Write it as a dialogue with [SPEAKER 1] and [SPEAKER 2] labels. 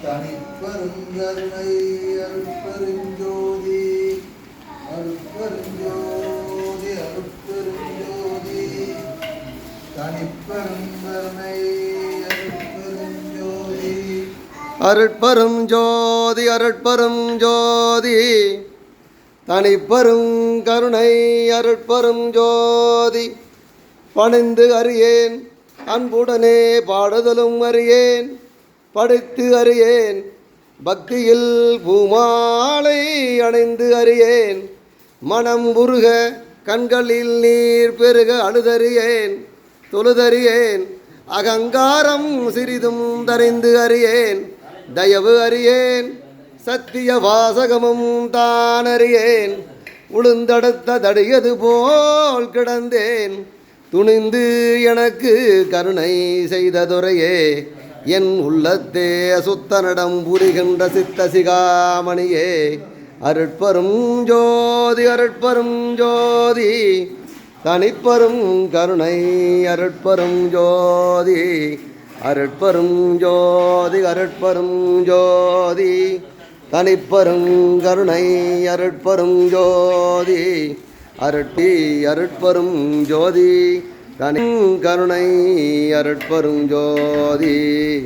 [SPEAKER 1] தனிப்பெருங்கருணை அருட்பெருஞ்சோதி அருட்பெருஞ்சோதி அருட்பெருஞ்சோதி தனிப்பெருங்கருணை அருட்பெருஞ்சோதி
[SPEAKER 2] அருட்பெரும் ஜோதி அருட்பெரும் ஜோதி தனிப்பெரும் கருணை அருட்பெரும் ஜோதி பணிந்து அறியேன் அன்புடனே பாடுதலும் அறியேன் படித்து அறியேன் பக்தியில் பூமாலை அணைந்து அறியேன் மனம் உருக கண்களில் நீர் பெருக அழுதறியேன் தொழுதறியேன் அகங்காரம் சிறிதும் தறிந்து அறியேன் தயவு அறியேன் சத்திய வாசகமும் தான் அறியேன் உளுந்தடுத்த தடியது போல் கிடந்தேன் துணிந்து எனக்கு கருணை செய்த துறையே என் உள்ளத்தே சுத்தனிடம் புரிகின்ற சித்த சிகாமணியே அருட்பெரும் ஜோதி அருட்பெரும் ஜோதி தனிப்பெரும் கருணை அருட்பெரும் ஜோதி அருட்பெரும் ஜோதி அருட்பெரும் ஜோதி தனிப்பெரும் கருணை அருட்பெரும் ஜோதி அருட்பெரும் ஜோதி தனி கருணை அருட்பெரும் ஜோதி.